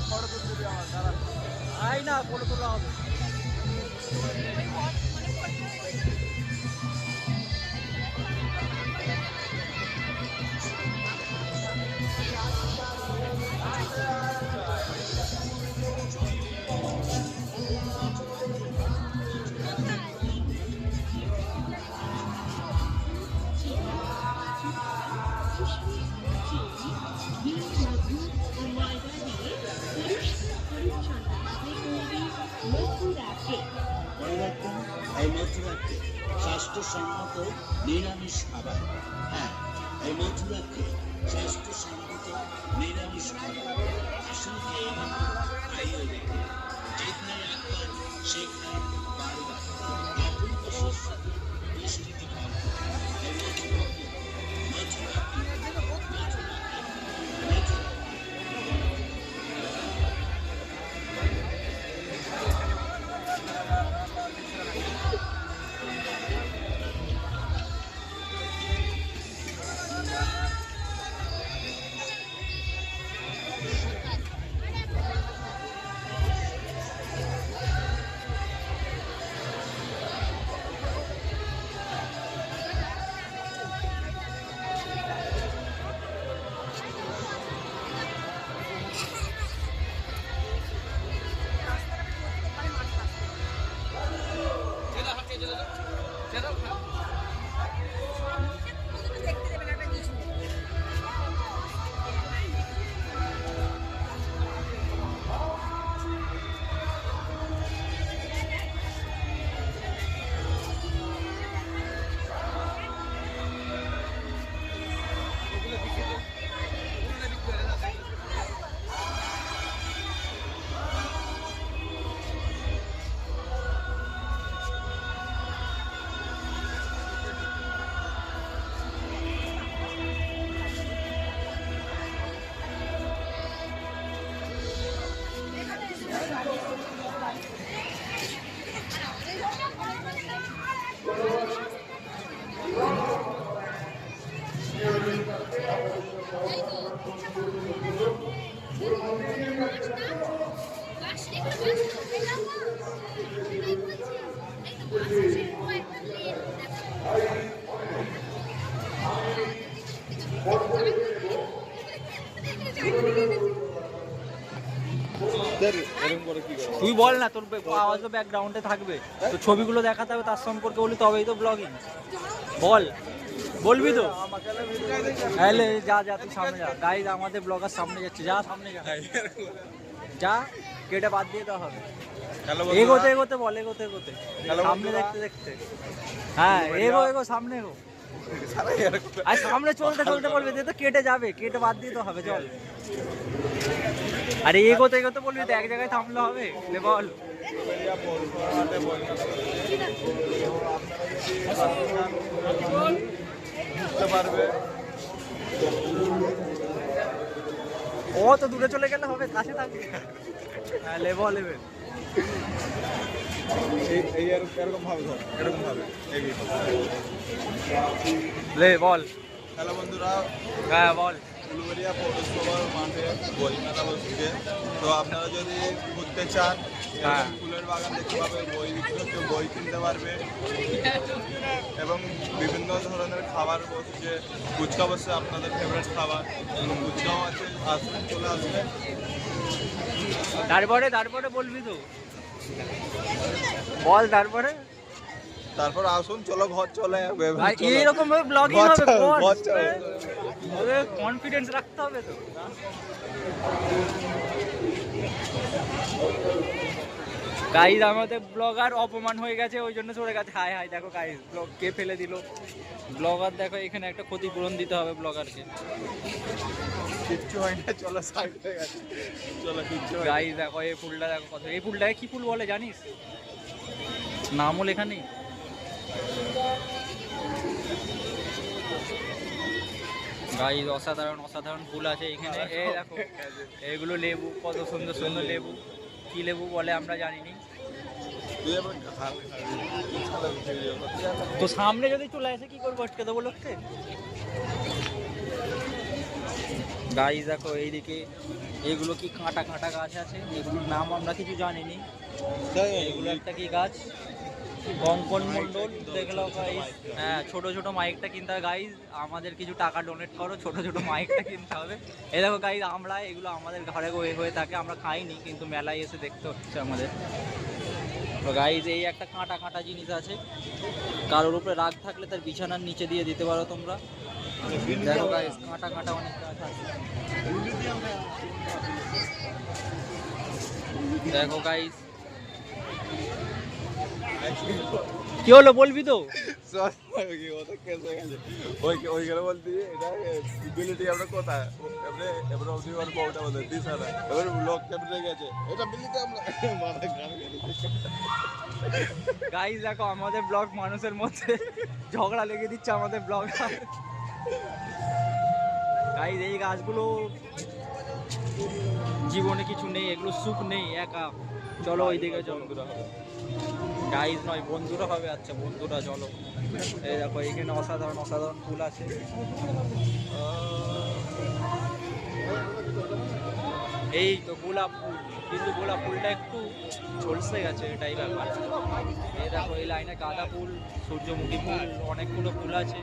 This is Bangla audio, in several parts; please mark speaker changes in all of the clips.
Speaker 1: ফটো তুলতে দিই আমার দাঁড়া। আই না ফটো তোলা হবে।
Speaker 2: এই মথুরাকে স্বাস্থ্যসম্মত নিরামিষ খাবার। হ্যাঁ, এই মথুরাকে স্বাস্থ্যসম্মত নিরামিষ খাবার। আসলে খাইয়ে দেখে যেখানে একবার সেখানে বারবার অপূর্ব সুস্বাদু পুষ্টিতে পাবে। এই মথুরাকে
Speaker 1: তুই বল না, তোর আওয়াজ তো ব্যাকগ্রাউন্ডে থাকবে, তো ছবিগুলো দেখাতে হবে তার সম্পর্কে বলি, তবেই তো ব্লগিং। বল, বলবি তো? তাহলে যা যা, তুই সামনে যা। গাইজ আমাদের ব্লগার সামনে যাচ্ছে, যা সামনে যা, যা কেটে বাদ দিয়ে দেওয়া হবে। এগোতে এগোতে বল, এগোতে এগোতে, সামনে দেখতে দেখতে। হ্যাঁ, এগো এগো, সামনে এগো। আর সামনে চলতে চলতে বলবি, তো কেটে যাবে, কেটে বাদ দিতে হবে, চল। আরে এগোতে এগোতে বলবি তো, এক জায়গায় থামলে হবে? বল। ও তো দূরে চলে গেলে হবে, কাছে থাকবে। হ্যাঁ, লেবো লেবে এরকম ভাবে, এরকম ভাবে লে। বল। হ্যালো বন্ধুরা। হ্যাঁ বল। উলুবেড়িয়া পৌরসভার মাঠে বই মেলা বসছে, তো আপনারা যদি ঘুরতে চান, ফুলের বাগান দেখতে পাবেন, বই বিক্রি হচ্ছে, বই কিনতে পারবে, এবং বিভিন্ন ধরনের খাবার বসছে। ফুচকা বসছে, আপনাদের ফেভারিট খাবার, ফুচকাও আছে, আসবেন, চলে আসবেন। তারপরে তারপরে বলবি তো, বল। তারপরে তারপর আসুন, চলো ঘর চলে যাবে। এইরকম ভাবে ব্লগিং হবে, কনফিডেন্স রাখতে হবে তো। গাইজ আমাদের ব্লগার অপমান হয়ে গেছে, ওই জন্য চলে গেছে। হাই হাই, দেখো গাইজ ব্লগ কে ফেলে দিল। ব্লগার দেখো, এখানে একটা ক্ষতিপূরণ দিতে হবে ব্লগারকে। কিচ্ছু হয় না, চলো সাইড হয়ে গেছে, চলো কিচ্ছু। গাইজ দেখো এই ফুলটা, দেখো কত। এই ফুলটাকে কি ফুল বলে জানিস? নামও লেখা নেই। গাইজ অসাধারণ অসাধারণ ফুল আছে এখানে। এই দেখো, এগুলো লেবু, কত সুন্দর সুন্দর লেবু। কি লেবু বলে আমরা জানিনি। তো সামনে যদি চলে আসে কি করবো? আটকে দেবো লোককে। গাইস দেখো এইদিকে এগুলো কি কাঁটা কাঁটা গাছ আছে, এগুলোর নাম আমরা কিছু জানিনি। এগুলো একটা কি গাছ, কঙ্কন মন্ডল দেখলো গাইস। হ্যাঁ, ছোট ছোট মাইকটা কিনতে হবে গাইস, আমাদের কিছু টাকা ডোনেট করো, ছোট ছোট মাইকটা কিনতে হবে। এই দেখো গাইস, আমরা এগুলো আমাদের ঘরে হয়ে থাকে, আমরা খাইনি কিন্তু মেলায় এসে দেখতে হচ্ছে আমাদের। তো গাইস এই একটা কাঁটা কাঁটা জিনিস আছে, কারোর উপরে রাগ থাকলে তার বিছানার নিচে দিয়ে দিতে পারো তোমরা। দেখো গাইস কাঁটা কাঁটা অনেক গাছ আছে। দেখো গাইস কি হলো বলবি তো?
Speaker 3: ওইখানে বলতি এটা বিলিটি আমরা কোথায় এবারে এবারে ওদি আর কোটা বলে দিছানা এবারে ব্লক ক্যামেরা গেছে এটা বিলিটি আমরা মাথা গান
Speaker 1: গাইস দেখো আমাদের ব্লগ মানুষের মধ্যে ঝগড়া লেগে দিচ্ছে আমাদের ব্লগ। গাইস এই গাছগুলো জীবনে কিছু নেই, এগুলো সুখ নেই, একা। চলো ওইদিকে চলো, গাইস নয় বন্ধুরা হবে। আচ্ছা বন্ধুরা চলো। এই দেখো এখানে অসাধারণ অসাধারণ ফুল আছে। এই তো গোলাপ ফুল, কিন্তু গোলাপ ফুলটা একটু ঝলসে গেছে, এটাই ব্যাপার। এই দেখো এই লাইনে গাঁদা ফুল, সূর্যমুখী ফুল, অনেকগুলো ফুল আছে।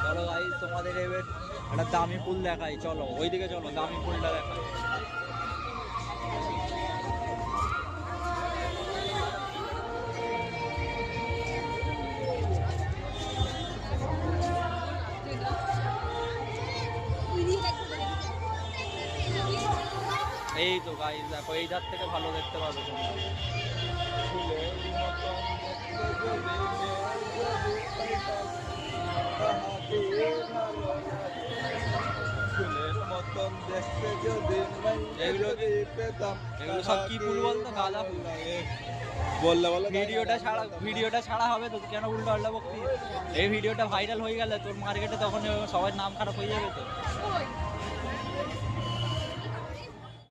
Speaker 1: চলো গাইস তোমাদের এবার একটা দামি ফুল দেখাই, চলো ওইদিকে চলো, দামি ফুলটা দেখাই। এই তো গাইস দেখো এই ধার থেকে ভালো দেখতে পাবে তোমরা। এগুলো সব কি ফুল বলতো? গাঁদা ফুল।
Speaker 3: বললে বলে
Speaker 1: ভিডিওটা ছাড়া হবে তো, কেন উল্টো পাল্টা বকতি? এই ভিডিওটা ভাইরাল হয়ে গেলে তোর মার্কেটে তখন সবার নাম খারাপ হয়ে যাবে তো।